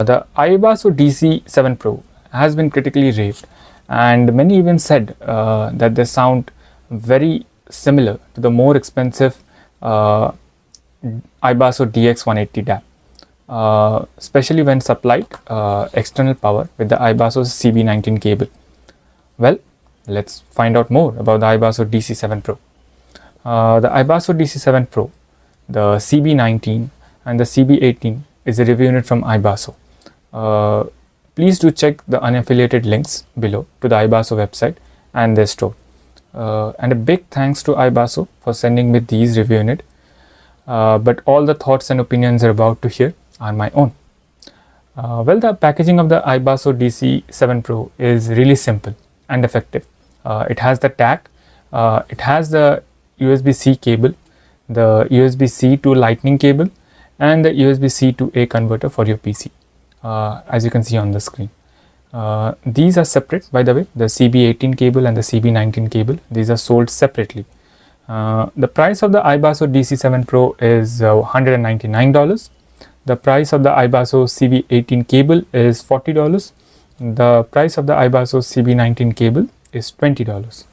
The Ibasso DC07 Pro has been critically raved, and many even said that they sound very similar to the more expensive Ibasso DX180 DAP, especially when supplied external power with the Ibasso CB19 cable. Well, let's find out more about the Ibasso DC7 Pro. The Ibasso DC7 Pro, the CB19 and the CB18 is a review unit from Ibasso. Please do check the unaffiliated links below to the Ibasso website and their store. And a big thanks to Ibasso for sending me these review unit. But all the thoughts and opinions you're about to hear are my own. Well, the packaging of the Ibasso DC7 Pro is really simple and effective. It has the tag, it has the USB-C cable, the USB-C to Lightning cable, and the USB-C to A converter for your PC, as you can see on the screen. These are separate, by the way. The CB18 cable and the CB19 cable, these are sold separately. The price of the Ibasso DC7 Pro is $199. The price of the Ibasso CB18 cable is $40. The price of the Ibasso CB19 cable is $20.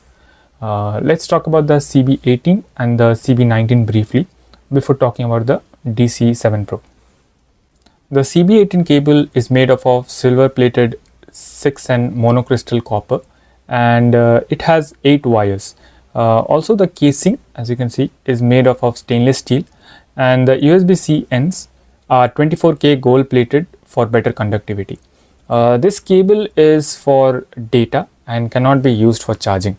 Let's talk about the CB18 and the CB19 briefly before talking about the DC7 Pro. The CB18 cable is made up of silver plated 6N monocrystal copper, and it has 8 wires. Also the casing, as you can see, is made up of stainless steel, and the USB-C ends are 24K gold plated for better conductivity. This cable is for data and cannot be used for charging.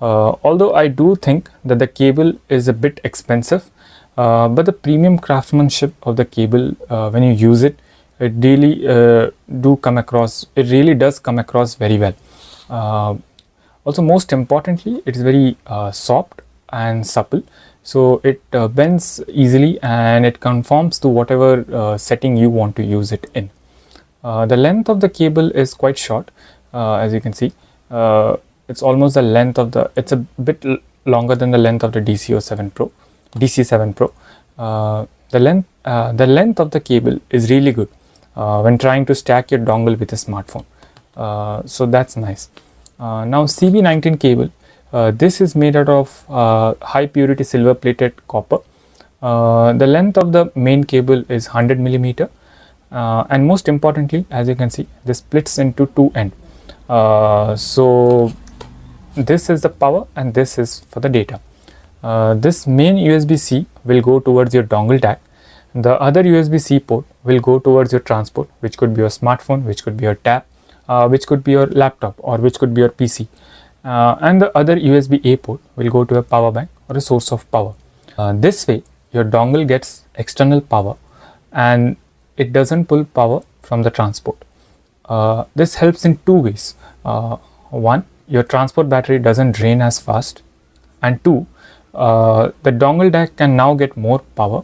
Although I do think that the cable is a bit expensive, but the premium craftsmanship of the cable, when you use it, it really does come across very well. Also, most importantly, it is very soft and supple, so it bends easily and it conforms to whatever setting you want to use it in. The length of the cable is quite short, as you can see. It's almost the length of the, it's a bit longer than the length of the DC7 Pro. The length of the cable is really good when trying to stack your dongle with a smartphone. So that's nice. Now CB19 cable, this is made out of high purity silver plated copper. The length of the main cable is 100 millimeter, and most importantly, as you can see, this splits into two ends. So this is the power and this is for the data. This main USB-C will go towards your dongle tag. The other USB-C port will go towards your transport, which could be your smartphone, which could be your tab, which could be your laptop, or which could be your PC. And the other USB-A port will go to a power bank or a source of power. This way, your dongle gets external power and it doesn't pull power from the transport. This helps in two ways. One, your transport battery doesn't drain as fast, and two, the dongle tag can now get more power,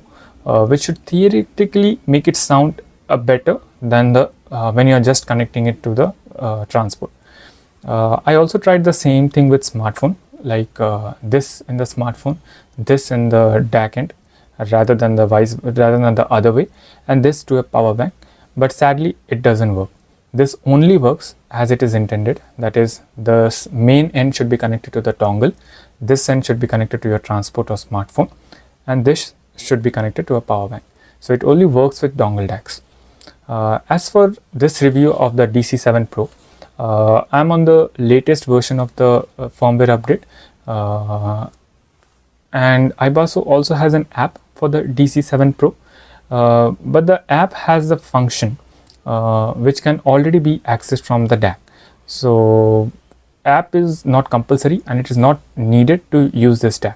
which should theoretically make it sound better than the when you are just connecting it to the transport. I also tried the same thing with smartphone, like this in the smartphone, this in the DAC end, rather than the other way, and this to a power bank, but sadly it doesn't work. This only works as it is intended, that is, the main end should be connected to the dongle, this end should be connected to your transport or smartphone, and this should be connected to a power bank. So it only works with dongle DACs. As for this review of the DC7 Pro, I'm on the latest version of the firmware update, and Ibasso also has an app for the DC7 Pro, but the app has the function which can already be accessed from the DAC. So app is not compulsory and it is not needed to use this DAC.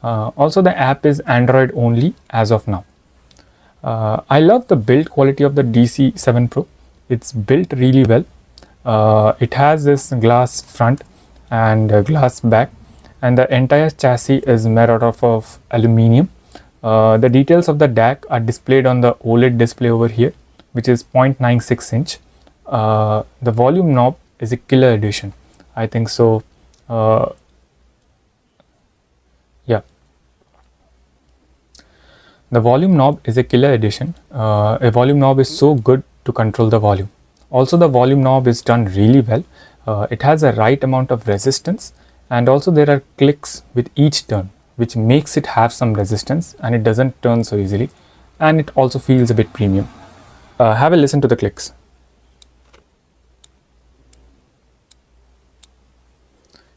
Also, the app is Android only as of now. I love the build quality of the DC7 Pro. It's built really well. It has this glass front and glass back, and the entire chassis is made out of aluminium. The details of the DAC are displayed on the OLED display over here, which is 0.96 inch. The volume knob is a killer edition, I think so. Yeah, the volume knob is a killer edition. A volume knob is so good to control the volume. Also, the volume knob is done really well. It has a right amount of resistance, and also there are clicks with each turn, which makes it have some resistance, and it doesn't turn so easily, and it also feels a bit premium. Have a listen to the clicks.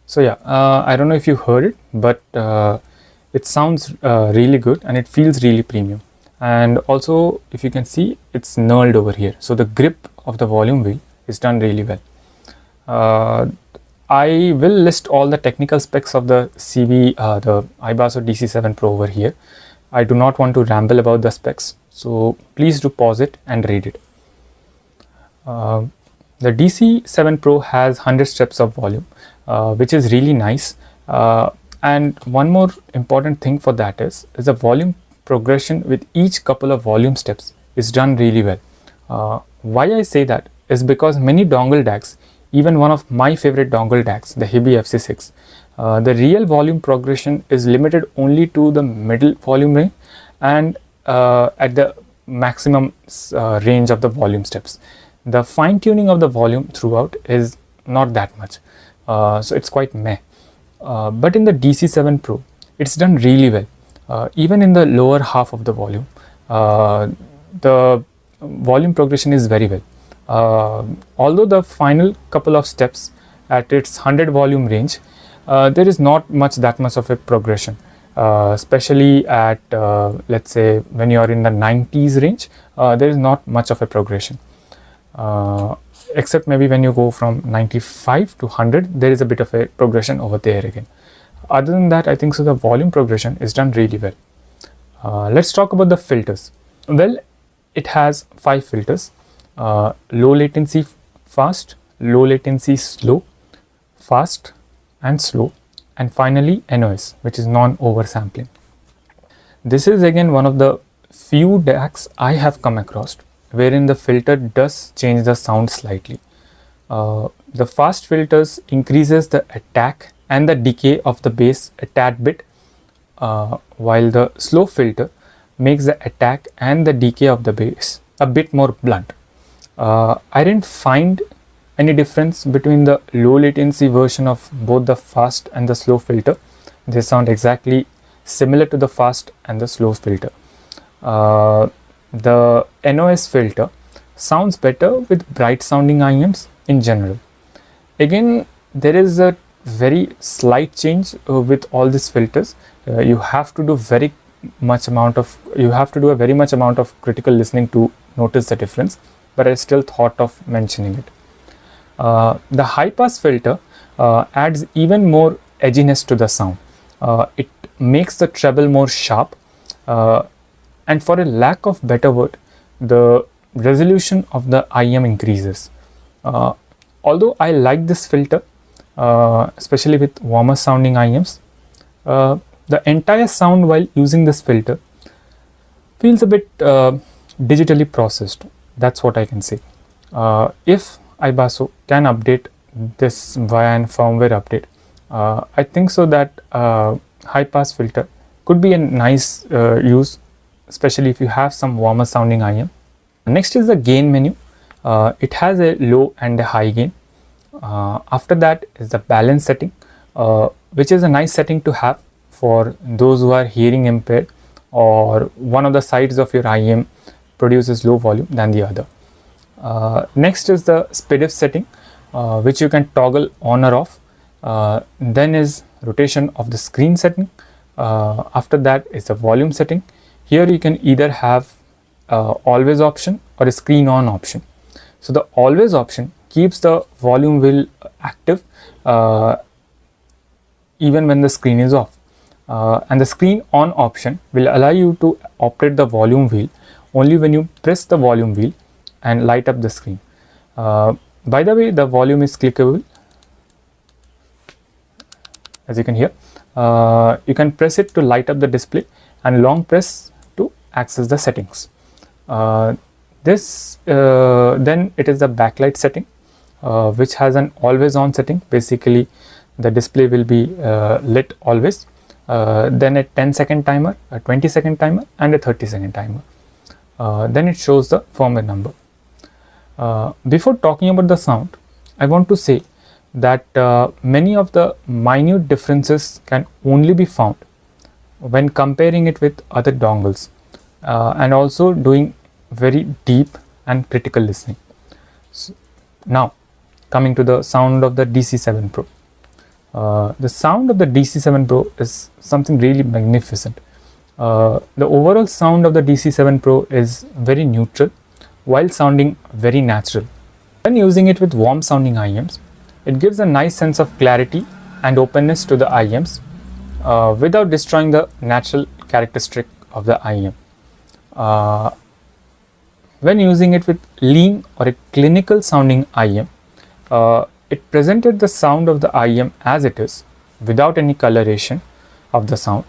So yeah, I don't know if you heard it, but it sounds really good and it feels really premium. And also, if you can see, it's knurled over here, so the grip of the volume wheel is done really well. I will list all the technical specs of the Ibasso DC7 Pro over here. I do not want to ramble about the specs, so please do pause it and read it. The DC7 Pro has 100 steps of volume, which is really nice. And one more important thing for that is the volume progression with each couple of volume steps is done really well. Why I say that is because many dongle DACs, even one of my favorite dongle DACs, the Hibi FC6, the real volume progression is limited only to the middle volume range and at the maximum range of the volume steps. The fine tuning of the volume throughout is not that much, so it's quite meh. But in the DC7 Pro, it's done really well. Even in the lower half of the volume, the volume progression is very well. Although the final couple of steps at its 100 volume range, there is not that much of a progression, especially at let's say when you are in the 90s range, there is not much of a progression, except maybe when you go from 95 to 100, there is a bit of a progression over there again. Other than that, I think so the volume progression is done really well. Let's talk about the filters. Well, it has 5 filters: low latency fast, low latency slow, fast and slow, and finally NOS, which is non-oversampling. This is again one of the few DACs I have come across wherein the filter does change the sound slightly. The fast filters increases the attack and the decay of the bass a tad bit, while the slow filter makes the attack and the decay of the bass a bit more blunt. I didn't find any difference between the low latency version of both the fast and the slow filter. They sound exactly similar to the fast and the slow filter. The NOS filter sounds better with bright sounding IEMs in general. Again, there is a very slight change with all these filters. You have to do a very much amount of critical listening to notice the difference, but I still thought of mentioning it. The high pass filter adds even more edginess to the sound. It makes the treble more sharp, and for a lack of better word, the resolution of the IEM increases. Although I like this filter, especially with warmer sounding IEMs, the entire sound while using this filter feels a bit digitally processed. That's what I can say. If Ibasso can update this via an firmware update, I think so that high pass filter could be a nice use, especially if you have some warmer sounding IEM. Next is the gain menu. It has a low and a high gain. After that is the balance setting, which is a nice setting to have for those who are hearing impaired or one of the sides of your IEM produces low volume than the other. Next is the SPDIF setting, which you can toggle on or off. Then is rotation of the screen setting. After that is the volume setting. Here you can either have always option or a screen on option. So the always option keeps the volume wheel active even when the screen is off, and the screen on option will allow you to operate the volume wheel only when you press the volume wheel and light up the screen. By the way, the volume is clickable, as you can hear. You can press it to light up the display and long press to access the settings. Then it is the backlight setting, which has an always on setting. Basically the display will be lit always. Then a 10-second timer, a 20-second timer and a 30-second timer. Then it shows the firmware number. Before talking about the sound, I want to say that many of the minute differences can only be found when comparing it with other dongles, and also doing very deep and critical listening. So, now coming to the sound of the DC7 Pro. The sound of the DC7 Pro is something really magnificent. The overall sound of the DC7 Pro is very neutral while sounding very natural. When using it with warm sounding IEMs, it gives a nice sense of clarity and openness to the IEMs without destroying the natural characteristic of the IEM. When using it with lean or a clinical sounding IEM, it presented the sound of the IEM as it is without any coloration of the sound,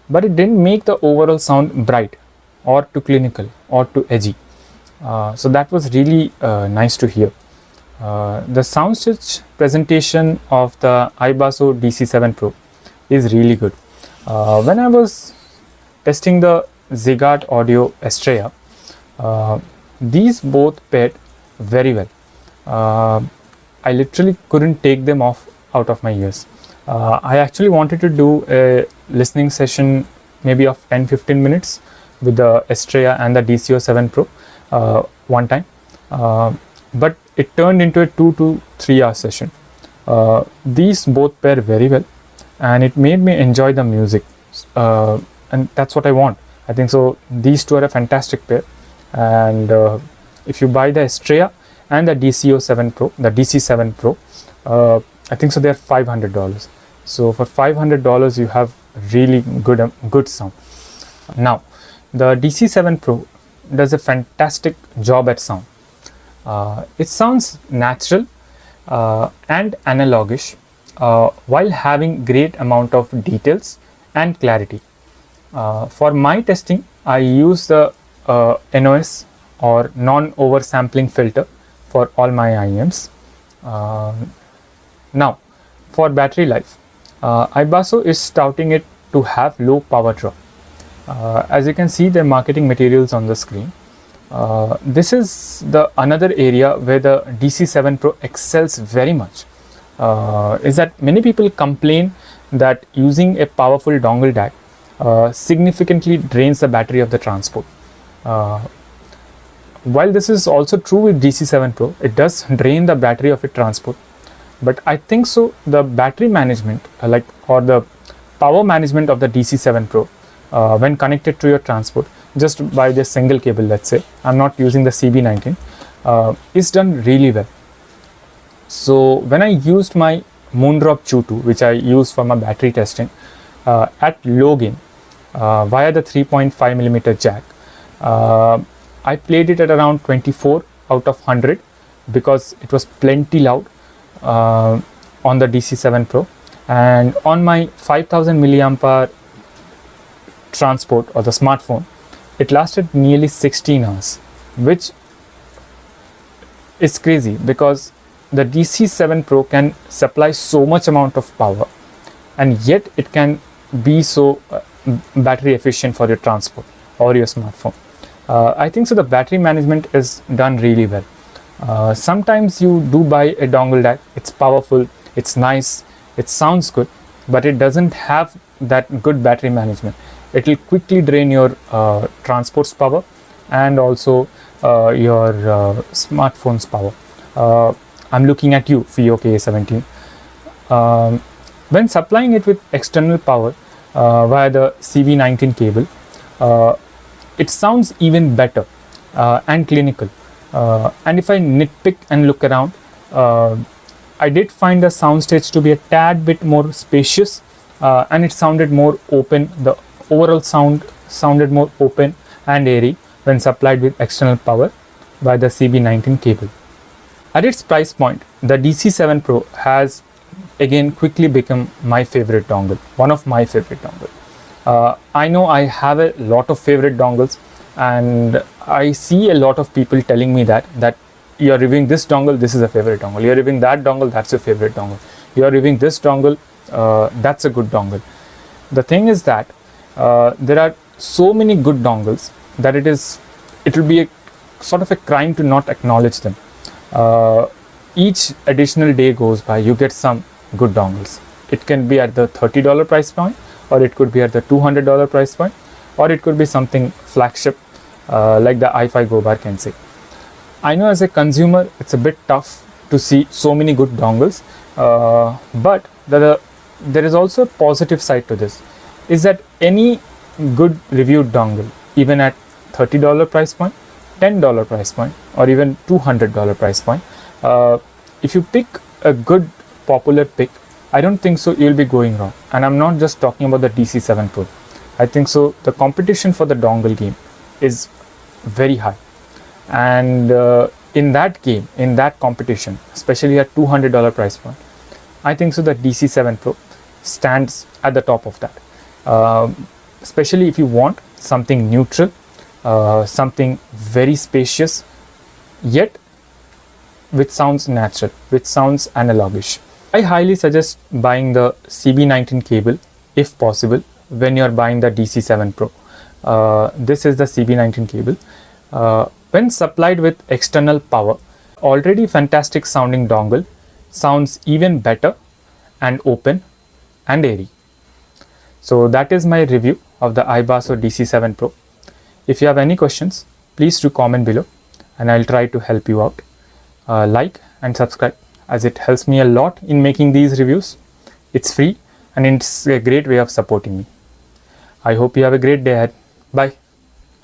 but it didn't make the overall sound bright or too clinical or too edgy. So that was really nice to hear. The soundstage presentation of the Ibasso DC7 Pro is really good. When I was testing the Ziggurat Audio Estrella, these both paired very well. I literally couldn't take them out of my ears. I actually wanted to do a listening session maybe of 10-15 minutes with the Estrella and the DC07 Pro one time, but it turned into a 2 to 3 hour session. These both pair very well, and it made me enjoy the music, and that's what I want. I think so these two are a fantastic pair, and if you buy the Estrella and the DC07 Pro, the DC7 Pro, I think so they are $500. So for $500 you have really good sound. Now the DC7 Pro does a fantastic job at sound. It sounds natural and analogish while having great amount of details and clarity. For my testing, I use the NOS or non-oversampling filter for all my IEMs. Now for battery life, Ibasso is touting it to have low power draw. As you can see the marketing materials on the screen, this is the another area where the DC7 Pro excels very much, is that many people complain that using a powerful dongle DAC significantly drains the battery of the transport. While this is also true with DC7 Pro, it does drain the battery of a transport, but I think so the battery management or the power management of the DC7 Pro when connected to your transport just by the single cable, let's say I'm not using the CB19, is done really well. So when I used my Moondrop Chu2, which I use for my battery testing at low gain via the 3.5mm jack, I played it at around 24 out of 100 because it was plenty loud on the DC7 Pro, and on my 5000 milliampere transport or the smartphone it lasted nearly 16 hours, which is crazy because the DC7 Pro can supply so much amount of power and yet it can be so battery efficient for your transport or your smartphone. I think so the battery management is done really well. Sometimes you do buy a dongle DAC, it's powerful, it's nice, it sounds good, but it doesn't have that good battery management. It will quickly drain your transport's power and also your smartphone's power. I'm looking at you, FIO KA17. When supplying it with external power via the CB19 cable, it sounds even better and clinical. And if I nitpick and look around, I did find the soundstage to be a tad bit more spacious, and it sounded more open. The overall sound sounded more open and airy when supplied with external power by the CB19 cable. At its price point, the DC7 Pro has again quickly become my favorite dongle, one of my favorite dongle. I know I have a lot of favorite dongles, and I see a lot of people telling me that you're reviewing this dongle, this is a favorite dongle, you're reviewing that dongle, that's your favorite dongle, you're reviewing this dongle, that's a good dongle. The thing is that there are so many good dongles that it will be a sort of a crime to not acknowledge them. Each additional day goes by, you get some good dongles. It can be at the $30 price point, or it could be at the $200 price point, or it could be something flagship like the i5 Go Bar can say. I know as a consumer it's a bit tough to see so many good dongles, but there is also a positive side to this, is that any good reviewed dongle, even at $30 price point, $10 price point, or even $200 price point, if you pick a good popular pick, I don't think so you'll be going wrong. And I'm not just talking about the DC7 Pro. I think so the competition for the dongle game is very high, and in that game, in that competition, especially at $200 price point, I think so the DC7 Pro stands at the top of that. Especially if you want something neutral, something very spacious, yet which sounds natural, which sounds analogish. I highly suggest buying the CB19 cable if possible when you are buying the DC7 Pro. This is the CB19 cable. When supplied with external power, already fantastic sounding dongle sounds even better and open and airy. So that is my review of the Ibasso DC7 Pro. If you have any questions, please do comment below and I'll try to help you out. Like and subscribe, as it helps me a lot in making these reviews. It's free and it's a great way of supporting me. I hope you have a great day ahead. Bye.